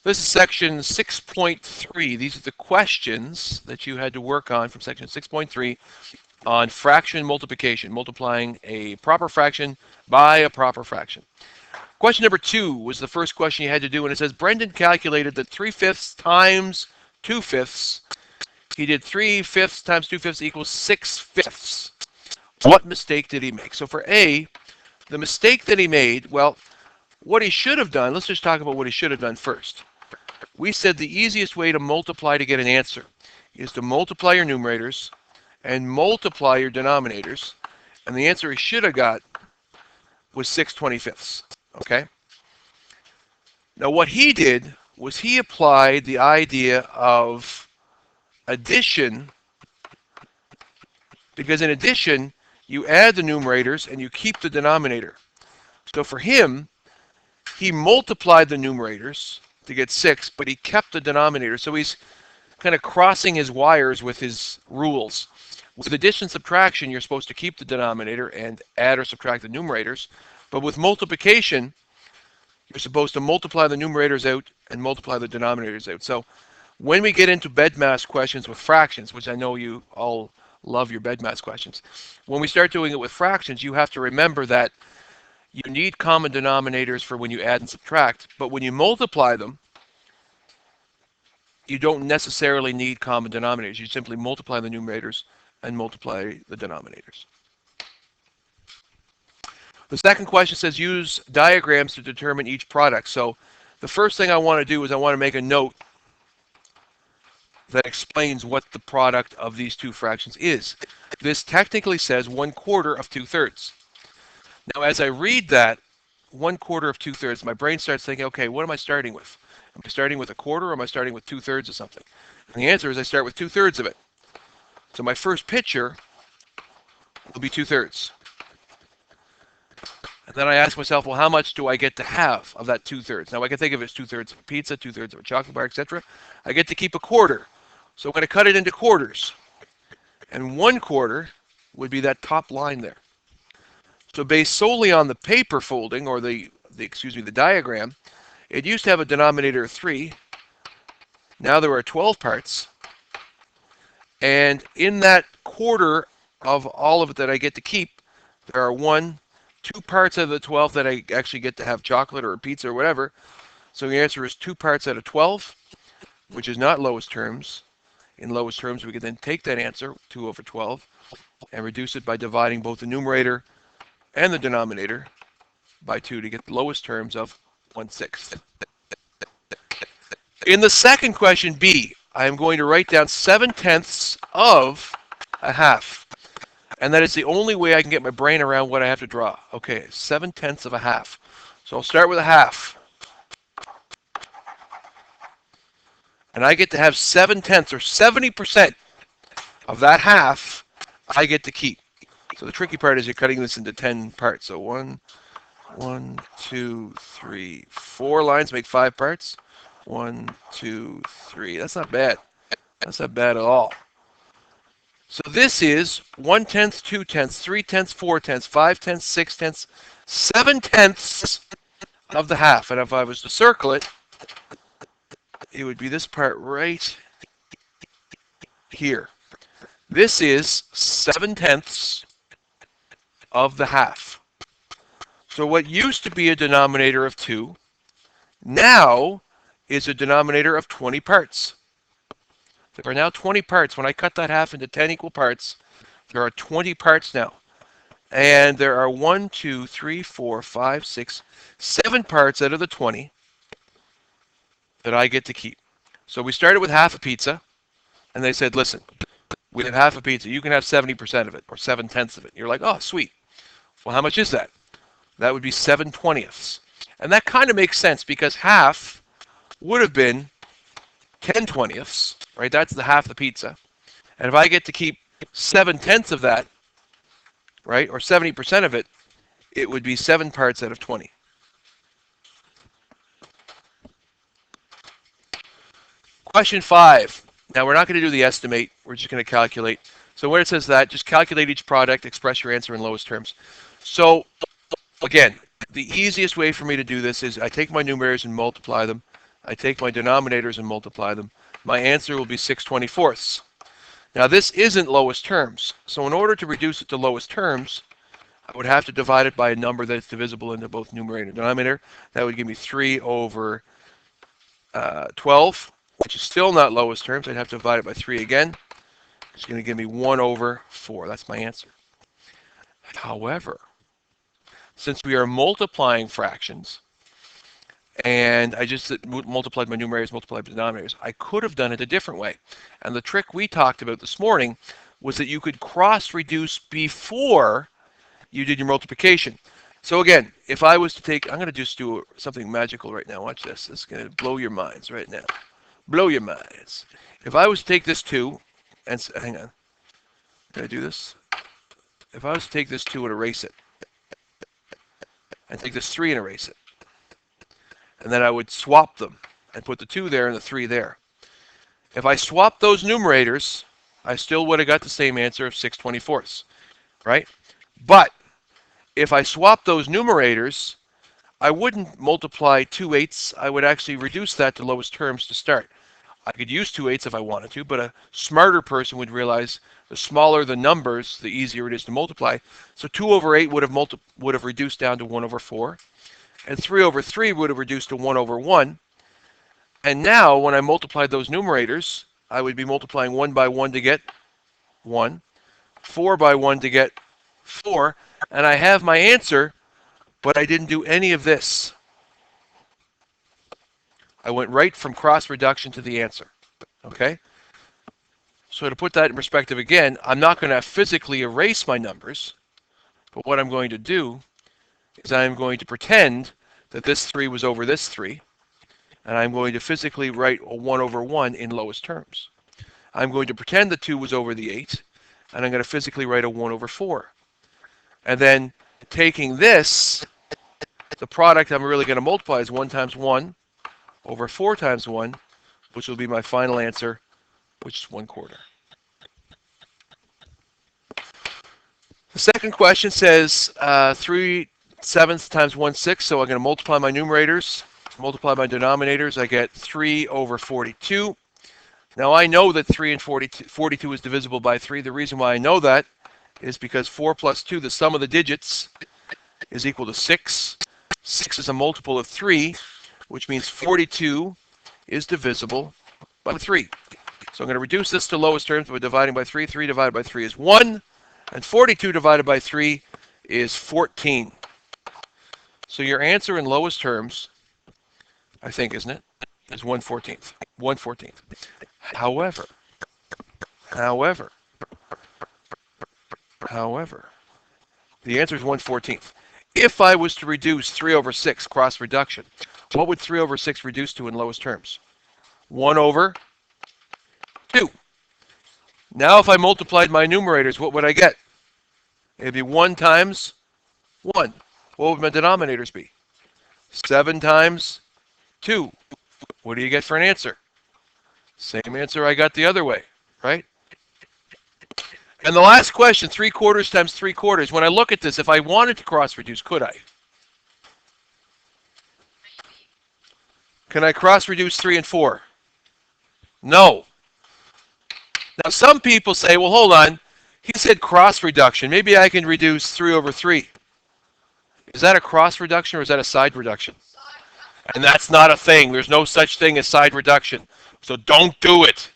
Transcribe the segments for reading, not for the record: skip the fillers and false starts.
This is section 6.3. These are the questions that you had to work on from section 6.3 on fraction multiplication, multiplying a proper fraction by a proper fraction. Question number 2 was the first question you had to do, and it says Brendan calculated that 3/5 times 2/5. He did 3/5 times 2/5 equals 6/5. What mistake did he make? So for A, the mistake that he made, well, what he should have done, let's just talk about what he should have done first. We said the easiest way to multiply to get an answer is to multiply your numerators and multiply your denominators, and the answer he should have got was 6/25. Okay? Now what he did was he applied the idea of addition, because in addition you add the numerators and you keep the denominator. So for him, he multiplied the numerators to get 6, but he kept the denominator. So he's kind of crossing his wires with his rules. With addition and subtraction, you're supposed to keep the denominator and add or subtract the numerators. But with multiplication, you're supposed to multiply the numerators out and multiply the denominators out. So when we get into BEDMAS questions with fractions, which I know you all love your BEDMAS questions, when we start doing it with fractions, you have to remember that you need common denominators for when you add and subtract, but when you multiply them, you don't necessarily need common denominators. You simply multiply the numerators and multiply the denominators. The second question says use diagrams to determine each product. So the first thing I want to do is I want to make a note that explains what the product of these two fractions is. This technically says 1/4 of 2/3. Now as I read that 1/4 of 2/3, my brain starts thinking, okay, what am I starting with? Am I starting with 1/4 or am I starting with 2/3 of something? And the answer is I start with 2/3 of it. So my first picture will be 2/3. And then I ask myself, well, how much do I get to have of that 2/3? Now I can think of it as 2/3 of a pizza, 2/3 of a chocolate bar, etc. I get to keep 1/4. So I'm going to cut it into quarters. And 1/4 would be that top line there. So based solely on the paper folding, or the diagram, it used to have a denominator of 3. Now there are 12 parts. And in that quarter of all of it that I get to keep, there are 2 parts out of the 12 that I actually get to have chocolate or a pizza or whatever. So the answer is 2 parts out of 12, which is not lowest terms. In lowest terms, we can then take that answer, 2 over 12, and reduce it by dividing both the numerator and the denominator by 2 to get the lowest terms of 1/6. In the second question, B, I am going to write down 7/10 of a half. And that is the only way I can get my brain around what I have to draw. Okay, 7/10 of a half. So I'll start with a half. And I get to have 7/10 or 70% of that half I get to keep. So the tricky part is you're cutting this into 10 parts. So 1, 2, 3, 4 lines make 5 parts. 1, 2, 3. That's not bad. That's not bad at all. So this is 1/10, 2/10, 3/10, 4/10, 5/10, 6/10, 7/10 of the half. And if I was to circle it, it would be this part right here. This is 7/10 of the half. So what used to be a denominator of 2 now is a denominator of 20 parts. There are now 20 parts. When I cut that half into 10 equal parts, there are 20 parts now. And there are 1, 2, 3, 4, 5, 6, 7 parts out of the 20 that I get to keep. So we started with half a pizza, and they said, listen, we have half a pizza. You can have 70% of it, or 7/10 of it. You're like, oh, sweet. Well, how much is that? That would be 7/20. And that kind of makes sense because half would have been 10/20, right? That's the half the pizza. And if I get to keep 7/10 of that, right, or 70% of it, it would be 7 parts out of 20. Question 5. Now we're not going to do the estimate. We're just going to calculate. So when it says that, just calculate each product, express your answer in lowest terms. So again, the easiest way for me to do this is I take my numerators and multiply them I take my denominators and multiply them. My answer will be 6/24. Now this isn't lowest terms, so in order to reduce it to lowest terms, I would have to divide it by a number that's divisible into both numerator and denominator. That would give me 3 over 12, which is still not lowest terms. I'd have to divide it by 3 again. It's going to give me 1 over 4. That's my answer. However, since we are multiplying fractions, and I just multiplied my numerators, multiplied my denominators, I could have done it a different way. And the trick we talked about this morning was that you could cross-reduce before you did your multiplication. So again, if I was to take, I'm going to just do something magical right now. Watch this. It's going to blow your minds right now. Blow your minds. If I was to take this 2, and hang on. Can I do this? If I was to take this 2 and erase it, and take this 3 and erase it, and then I would swap them and put the 2 there and the 3 there. If I swap those numerators, I still would have got the same answer of 6/24, right? But if I swap those numerators, I wouldn't multiply 2/8. I would actually reduce that to lowest terms to start. I could use 2/8 if I wanted to, but a smarter person would realize the smaller the numbers, the easier it is to multiply. So 2 over 8 would have reduced down to 1 over 4. And 3 over 3 would have reduced to 1 over 1. And now, when I multiplied those numerators, I would be multiplying 1 by 1 to get 1, 4 by 1 to get 4, and I have my answer, but I didn't do any of this. I went right from cross reduction to the answer. Okay? So to put that in perspective again, I'm not going to physically erase my numbers, but what I'm going to do is I'm going to pretend that this 3 was over this 3, and I'm going to physically write a 1 over 1 in lowest terms. I'm going to pretend the 2 was over the 8, and I'm going to physically write a 1 over 4. And then taking this, the product I'm really going to multiply is 1 times 1 over 4 times 1, which will be my final answer, which is 1/4. The second question says 3/7 times 1/6, so I'm going to multiply my numerators, multiply my denominators. I get 3 over 42. Now I know that 3 and 42 is divisible by 3. The reason why I know that is because 4 plus 2, the sum of the digits, is equal to 6. 6 is a multiple of 3, which means 42 is divisible by 3. So I'm going to reduce this to lowest terms by dividing by 3. 3 divided by 3 is 1, and 42 divided by 3 is 14. So your answer in lowest terms, I think, isn't it, is 1/14. 1/14. However, the answer is 1/14. If I was to reduce 3 over 6 cross reduction, what would 3 over 6 reduce to in lowest terms? 1 over 2. Now if I multiplied my numerators, what would I get? It'd be 1 times 1. What would my denominators be? 7 times 2. What do you get for an answer? Same answer I got the other way, right? And the last question, 3/4 times 3/4. When I look at this, if I wanted to cross reduce, could I? Can I cross reduce 3 and 4? No. Now some people say, well, hold on. He said cross reduction. Maybe I can reduce 3 over 3. Is that a cross reduction or is that a side reduction? And that's not a thing. There's no such thing as side reduction. So don't do it.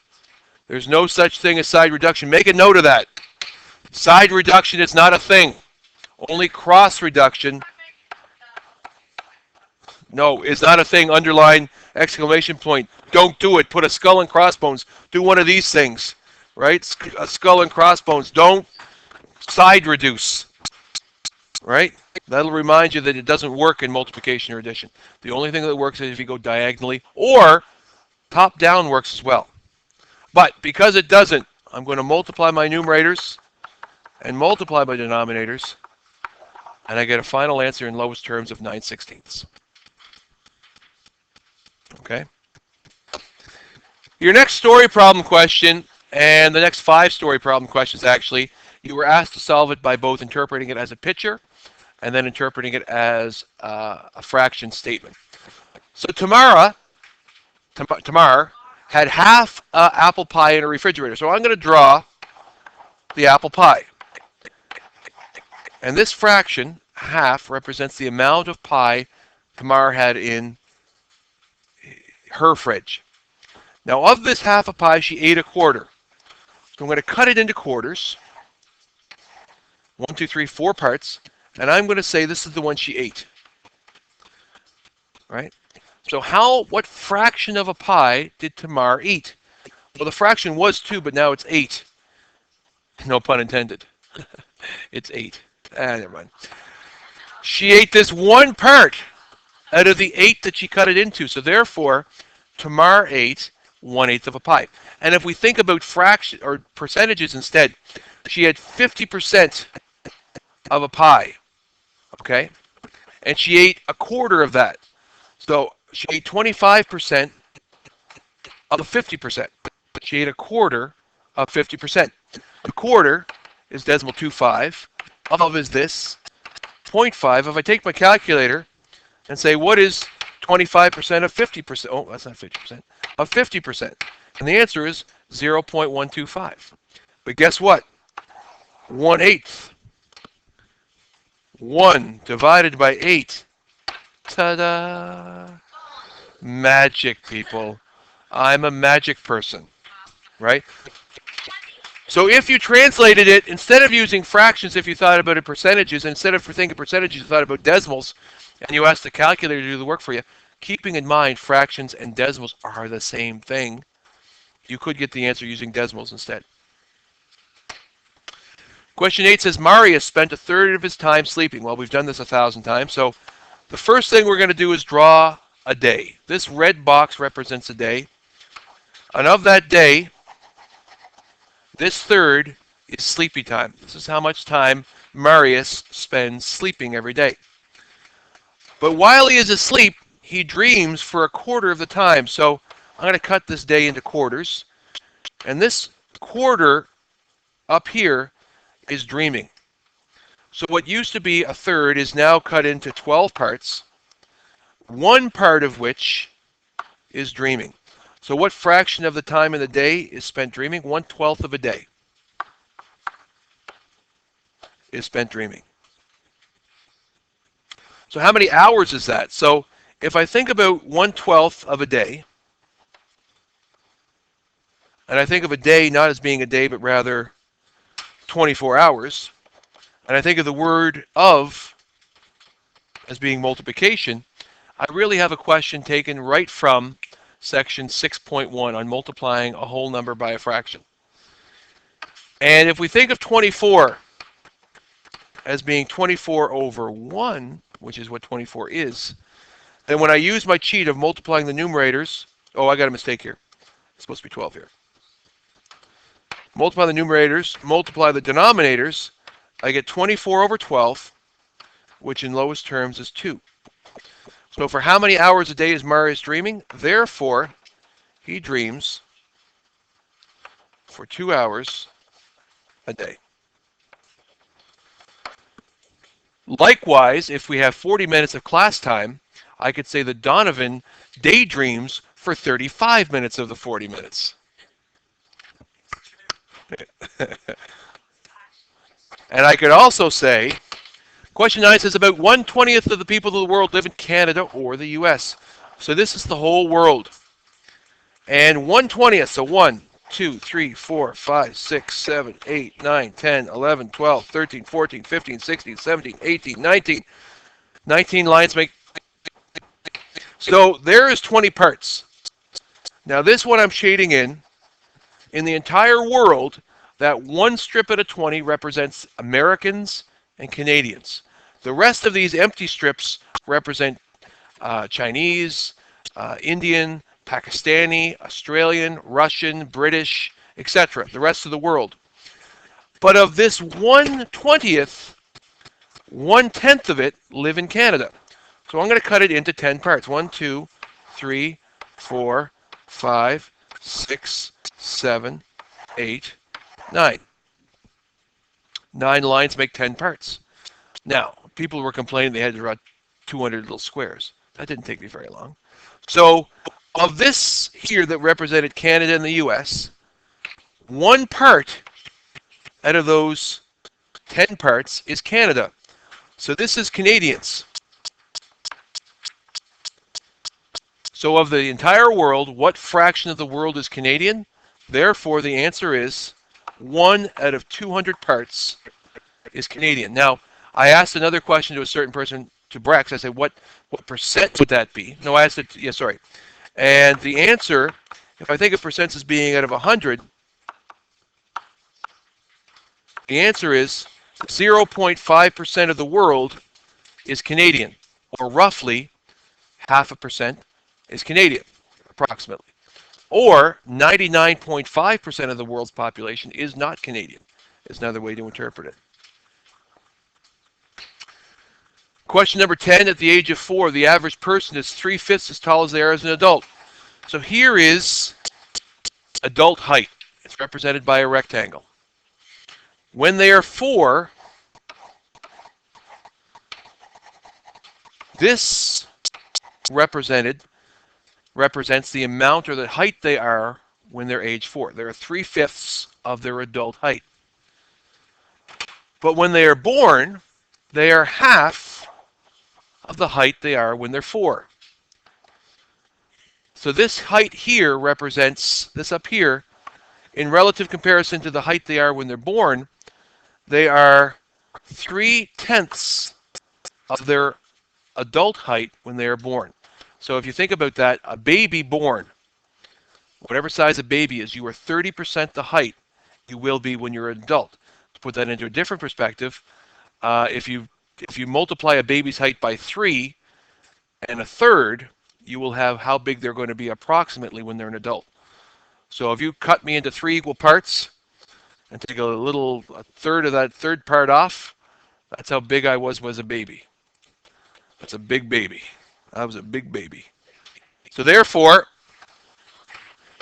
There's no such thing as side reduction. Make a note of that. Side reduction is not a thing. Only cross reduction. No, it's not a thing. Underline, exclamation point. Don't do it. Put a skull and crossbones. Do one of these things. Right? A skull and crossbones. Don't side reduce. Right? That'll remind you that it doesn't work in multiplication or addition. The only thing that works is if you go diagonally, or top down works as well. But because it doesn't, I'm going to multiply my numerators and multiply my denominators, and I get a final answer in lowest terms of 9/16. Okay? Your next story problem question, and the next 5 story problem questions actually, you were asked to solve it by both interpreting it as a picture and then interpreting it as a fraction statement. So Tamara Tamar, had half apple pie in a refrigerator. So I'm going to draw the apple pie. And this fraction, half, represents the amount of pie Tamar had in her fridge. Now, of this half a pie, she ate a quarter. So I'm going to cut it into quarters. 1, 2, 3, 4 parts. And I'm going to say this is the one she ate. Right? So what fraction of a pie did Tamar eat? Well, the fraction was 2, but now it's 8. No pun intended. It's 8. Never mind. She ate this one part out of the 8 that she cut it into. So therefore, Tamar ate 1/8 of a pie. And if we think about fraction or percentages instead, she had 50% of a pie. Okay? And she ate a quarter of that. So she ate 25% of the 50%. She ate a quarter of 50%. A quarter is decimal 25. Of is this 0.5. If I take my calculator and say, what is 25% of 50%? Oh, that's not 50%. Of 50%. And the answer is 0.125. But guess what? 1/8. 1 divided by 8. Ta-da! Magic, people. I'm a magic person, right? So if you translated it, instead of using fractions, if you thought about it percentages, instead of thinking percentages, you thought about decimals, and you asked the calculator to do the work for you, keeping in mind fractions and decimals are the same thing, you could get the answer using decimals instead. Question 8 says, Marius spent a third of his time sleeping. Well, we've done this 1,000 times, so the first thing we're going to do is draw a day. This red box represents a day. And of that day, this third is sleepy time. This is how much time Marius spends sleeping every day. But while he is asleep, he dreams for a quarter of the time. So I'm going to cut this day into quarters. And this quarter up here is dreaming. So what used to be a third is now cut into 12 parts, one part of which is dreaming. So what fraction of the time in the day is spent dreaming? 1/12 of a day is spent dreaming. So how many hours is that? So if I think about 1/12 of a day, and I think of a day not as being a day, but rather 24 hours, and I think of the word of as being multiplication, I really have a question taken right from section 6.1 on multiplying a whole number by a fraction. And if we think of 24 as being 24 over 1, which is what 24 is, then when I use my cheat of multiplying the numerators, oh, I got a mistake here. It's supposed to be 12 here. Multiply the numerators, multiply the denominators, I get 24 over 12, which in lowest terms is 2. So for how many hours a day is Marius dreaming? Therefore, he dreams for 2 hours a day. Likewise, if we have 40 minutes of class time, I could say that Donovan daydreams for 35 minutes of the 40 minutes. And I could also say, question 9 says about 1/20 of the people of the world live in Canada or the US. So this is the whole world. And 1/20, so 1, 2, 3, 4, 5, 6, 7, 8, 9, 10, 11, 12, 13, 14, 15, 16, 17, 18, 19. 19 lines make... So there is 20 parts. Now this one I'm shading in the entire world, that one strip at a 20 represents Americans and Canadians. The rest of these empty strips represent Chinese, Indian, Pakistani, Australian, Russian, British, etc. The rest of the world. But of this 1/20, 1/10 of it live in Canada. So I'm going to cut it into 10 parts. 1, 2, 3, 4, 5, 6, 7, 8, 9. 9 lines make 10 parts. Now, people were complaining they had to draw 200 little squares. That didn't take me very long. So Of this here that represented Canada and the US, 1 part out of those 10 parts is Canada. So this is Canadians. So of the entire world, what fraction of the world is Canadian? Therefore, the answer is 1 out of 200 parts is Canadian. Now, I asked another question to a certain person, to Brex. I said, what percent would that be? No, I asked it, yeah, sorry. And the answer, if I think of percents as being out of 100, the answer is 0.5% of the world is Canadian, or roughly 0.5% is Canadian, approximately. Or 99.5% of the world's population is not Canadian, is another way to interpret it. Question number 10, at the age of 4, the average person is 3/5 as tall as they are as an adult. So here is adult height. It's represented by a rectangle. When they are 4, this represents the amount or the height they are when they're age 4. They're 3/5 of their adult height. But when they are born, they are half of the height they are when they're 4. So this height here represents, this up here, in relative comparison to the height they are when they're born, they are 3/10 of their adult height when they are born. So if you think about that, a baby born, whatever size a baby is, you are 30% the height you will be when you're an adult. To put that into a different perspective, if you multiply a baby's height by 3 and a third, you will have how big they're going to be approximately when they're an adult. So if you cut me into 3 equal parts and take a third of that third part off, that's how big I was a baby. That's a big baby. I was a big baby. So therefore,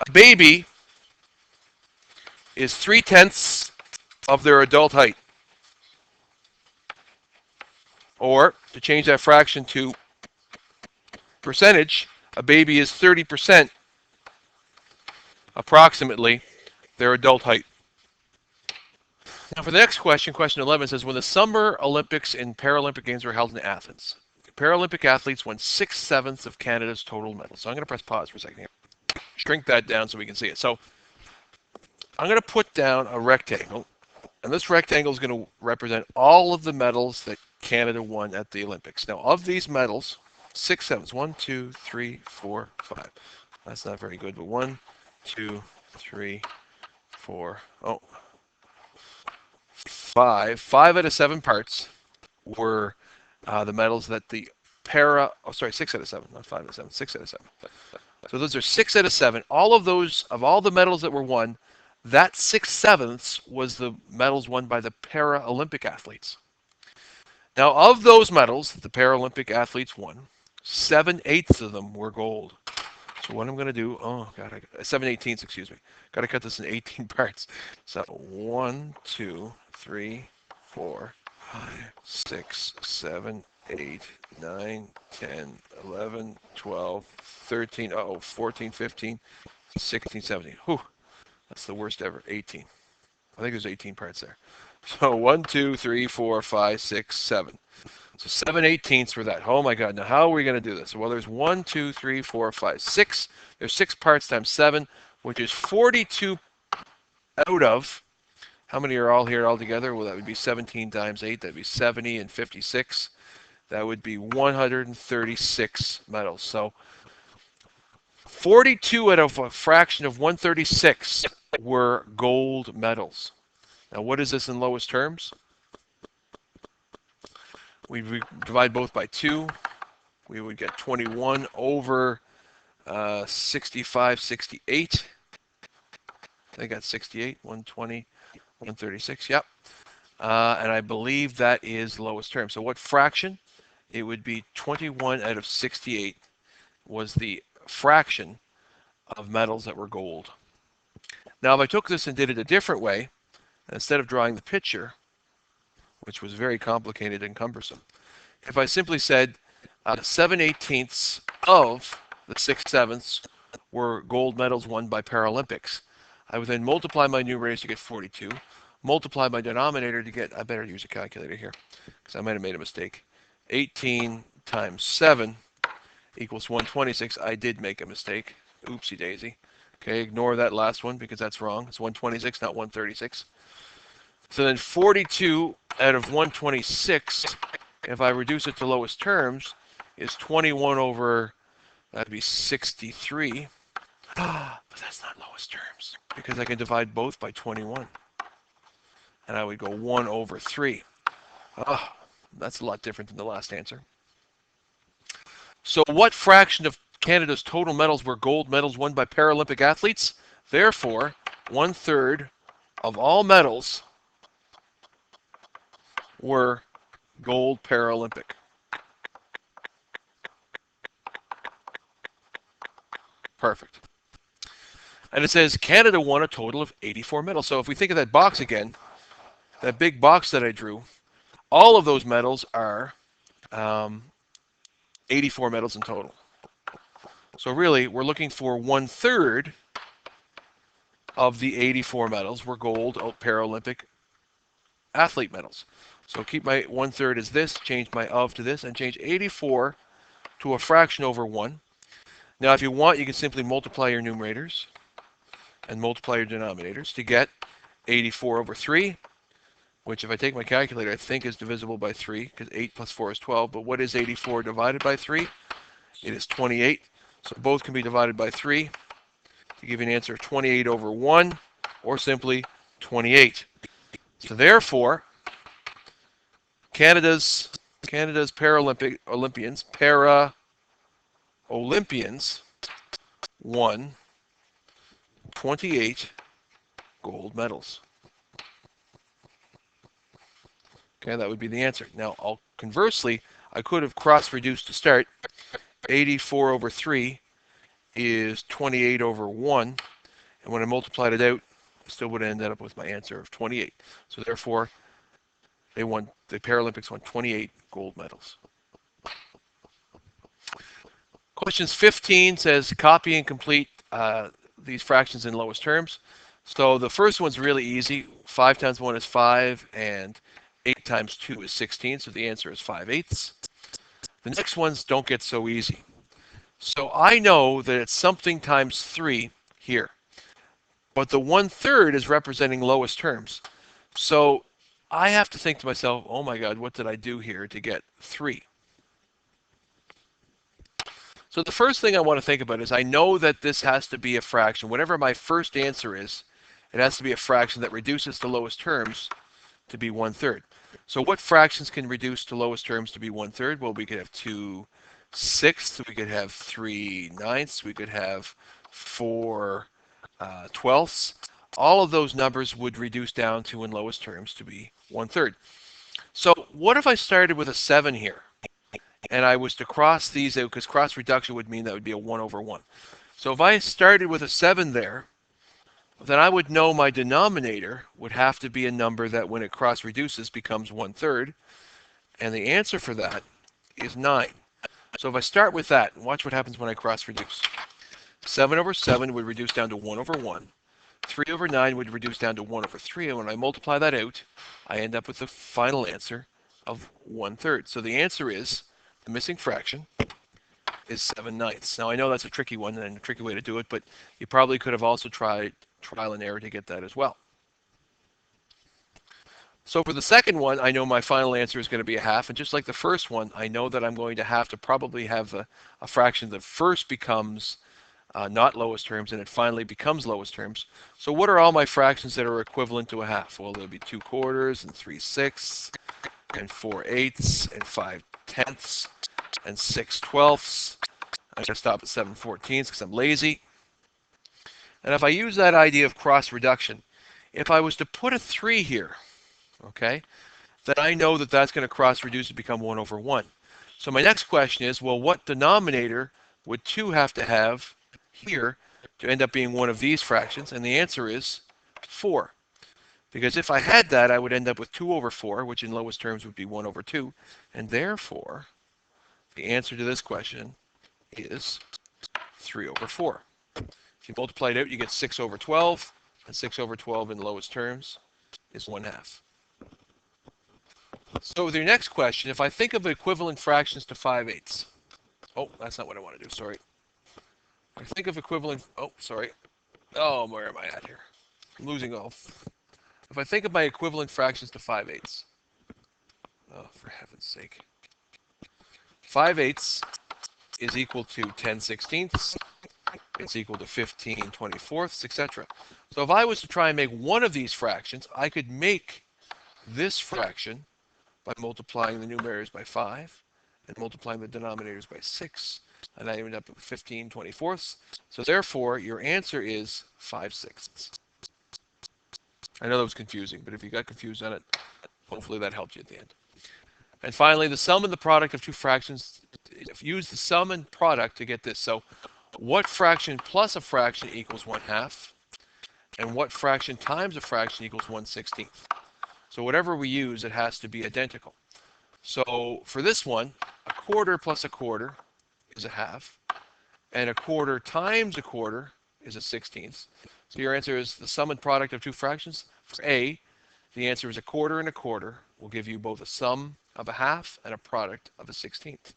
a baby is 3/10 of their adult height. Or, to change that fraction to percentage, a baby is 30%, approximately, their adult height. Now for the next question, question 11 says, when the Summer Olympics and Paralympic Games were held in Athens, Paralympic athletes won 6/7 of Canada's total medals. So I'm going to press pause for a second here. Shrink that down so we can see it. So I'm going to put down a rectangle, and this rectangle is going to represent all of the medals that Canada won at the Olympics. Now of these medals, 6/7, 1, 2, 3, 4, 5. That's not very good, but 1, 2, 3, 4, 5. 5 out of 7 parts were the medals that the 6 out of 7, not 5 out of 7, 6 out of 7. So those are 6 out of 7. All of those, of all the medals that were won, that 6/7 was the medals won by the Paralympic athletes. Now, of those medals that the Paralympic athletes won, 7/8 of them were gold. So what I'm going to do, 7/18, excuse me. Got to cut this in 18 parts. So 1, 2, 3, 4, 5, 6, 7, 8, 9, 10, 11, 12, 13, 14, 15, 16, 17. Whew, that's the worst ever, 18. I think there's 18 parts there. So 1, 2, 3, 4, 5, 6, 7. So 7/18 for that. Oh my God, now how are we going to do this? Well, there's 1, 2, 3, 4, 5, 6. There's 6 parts times 7, which is 42 out of, how many are all here all together? Well, that would be 17 times 8. That would be 70 and 56. That would be 136 medals. So 42 out of a fraction of 136 were gold medals. Now what is this in lowest terms? We divide both by 2. We would get 21 over 65, 68. I got 68, 120, 136, yep. And I believe that is lowest term. So what fraction? It would be 21 out of 68 was the fraction of medals that were gold. Now if I took this and did it a different way, instead of drawing the picture, which was very complicated and cumbersome, if I simply said 7/18 of the 6/7 were gold medals won by Paralympics. I would then multiply my numerators to get 42, multiply my denominator to get, I better use a calculator here, because I might have made a mistake. 18 times 7 equals 126. I did make a mistake. Oopsie daisy. Okay, ignore that last one because that's wrong. It's 126, not 136. So then 42 out of 126, if I reduce it to lowest terms, is 21 over, that'd be 63. But that's not lowest terms because I can divide both by 21. And I would go 1 over 3. Oh, that's a lot different than the last answer. So what fraction of Canada's total medals were gold medals won by Paralympic athletes? Therefore, 1/3 of all medals were gold Paralympic. Perfect. And it says Canada won a total of 84 medals. So if we think of that box again, that big box that I drew, all of those medals are 84 medals in total. So really, we're looking for 1/3 of the 84 medals were gold Paralympic athlete medals. So keep my 1/3 as this, change my of to this, and change 84 to a fraction over 1. Now, if you want, you can simply multiply your numerators and multiply your denominators to get 84 over 3, which if I take my calculator, I think is divisible by 3, because 8 plus 4 is 12. But what is 84 divided by 3? It is 28. So both can be divided by 3 to give you an answer of 28 over 1, or simply 28. So therefore, Canada's Olympians won 28 gold medals. Okay, that would be the answer. Now, conversely, I could have cross-reduced to start. 84 over 3 is 28 over 1. And when I multiplied it out, I still would have ended up with my answer of 28. So therefore, the Paralympics won 28 gold medals. Questions 15 says copy and complete these fractions in lowest terms. So the first one's really easy. 5 times 1 is 5, and 8 times 2 is 16, so the answer is 5/8. The next ones don't get so easy. So I know that it's something times 3 here. But the 1/3 is representing lowest terms. So I have to think to myself, oh my God, what did I do here to get 3? So the first thing I want to think about is I know that this has to be a fraction. Whatever my first answer is, it has to be a fraction that reduces the lowest terms to be 1/3. So what fractions can reduce to lowest terms to be 1/3? Well, we could have 2/6, we could have 3/9, we could have 4/12. All of those numbers would reduce down to, in lowest terms, to be 1/3. So what if I started with a 7 here? And I was to cross these out, because cross reduction would mean that would be a 1 over 1. So if I started with a 7 there, then I would know my denominator would have to be a number that when it cross reduces becomes 1/3. And the answer for that is 9. So if I start with that, watch what happens when I cross reduce. 7 over 7 would reduce down to 1 over 1. 3 over 9 would reduce down to 1 over 3. And when I multiply that out, I end up with the final answer of 1/3. So the answer is, the missing fraction is 7/9. Now I know that's a tricky one and a tricky way to do it, but you probably could have also tried trial and error to get that as well. So for the second one, I know my final answer is going to be a half, and just like the first one, I know that I'm going to have to probably have a fraction that first becomes not lowest terms, and it finally becomes lowest terms. So what are all my fractions that are equivalent to a half? Well, there'll be 2/4 and 3/6 and 4/8 and 5/10 and 6/12. I'm going to stop at 7/14 because I'm lazy. And if I use that idea of cross reduction, if I was to put a 3 here, okay, then I know that that's going to cross reduce and become 1 over 1. So my next question is, well, what denominator would 2 have to have here to end up being one of these fractions? And the answer is 4. Because if I had that, I would end up with 2 over 4, which in lowest terms would be 1 over 2. And therefore, the answer to this question is 3 over 4. If you multiply it out, you get 6 over 12, and 6 over 12 in lowest terms is 1/2. So with your next question, if I think of equivalent fractions to 5/8, oh, that's not what I want to do, sorry. I think of equivalent, oh, sorry. Oh, where am I at here? I'm losing all. If I think of my equivalent fractions to 5/8, oh, for heaven's sake. 5/8 is equal to 10/16. It's equal to 15/24, etc. So if I was to try and make one of these fractions, I could make this fraction by multiplying the numerators by 5 and multiplying the denominators by 6, and I end up with 15/24. So therefore, your answer is 5/6. I know that was confusing, but if you got confused on it, hopefully that helped you at the end. And finally, the sum and the product of two fractions, use the sum and product to get this. So what fraction plus a fraction equals 1/2? And what fraction times a fraction equals 1/16? So whatever we use, it has to be identical. So for this one, a quarter plus a quarter is a half, and a quarter times a quarter is a 16th. So your answer is the sum and product of two fractions. For A, the answer is a quarter and a quarter will give you both a sum of a half and a product of a 16th.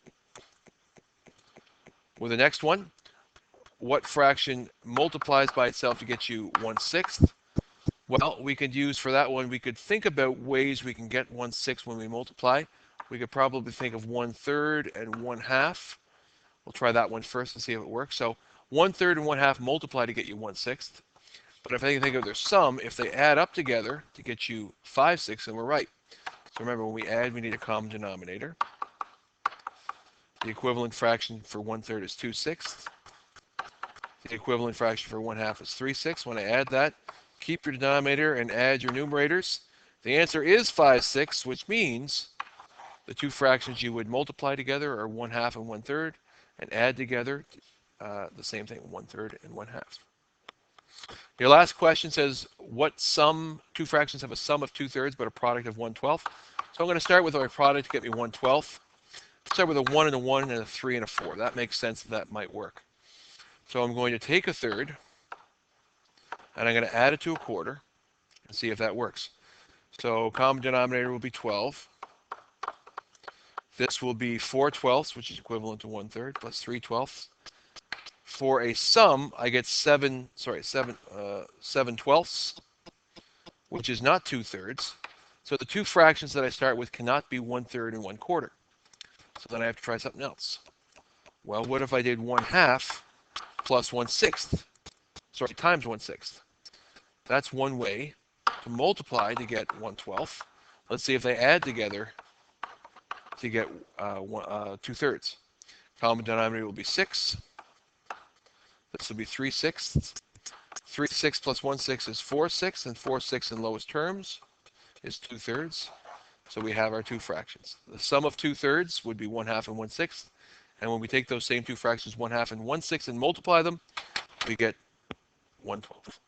With the next one, what fraction multiplies by itself to get you 1/6? Well, we could use for that one, we could think about ways we can get 1/6 when we multiply. We could probably think of 1/3 and 1/2. We'll try that one first and see if it works. So 1/3 and 1/2 multiply to get you 1/6. But if I think of their sum, if they add up together to get you 5/6, then we're right. So remember, when we add, we need a common denominator. The equivalent fraction for 1/3 is 2/6. The equivalent fraction for 1/2 is 3/6. When I add that, keep your denominator and add your numerators. The answer is 5/6, which means the two fractions you would multiply together are 1/2 and 1/3, and add together the same thing, 1/3 and 1/2. Your last question says, what sum, two fractions have a sum of 2/3 but a product of 1/12? So I'm going to start with my product to get me 1/12. Start with a 1 and a 1 and a 3 and a 4. That makes sense, that might work. So I'm going to take a third, and I'm going to add it to a quarter and see if that works. So common denominator will be 12. This will be 4/12, which is equivalent to 1/3, plus 3/12. For a sum, I get 7/12, which is not 2/3. So the two fractions that I start with cannot be 1/3 and 1/4. So then I have to try something else. Well, what if I did 1/2 plus 1/6? Sorry, times 1/6. That's one way to multiply to get 1/12. Let's see if they add together to get 2/3. Common denominator will be 6. This will be 3/6. 3/6 plus 1/6 is 4/6, and 4/6 in lowest terms is 2/3. So we have our two fractions. The sum of 2/3 would be 1/2 and 1/6. And when we take those same two fractions, 1/2 and 1/6, and multiply them, we get 1/12.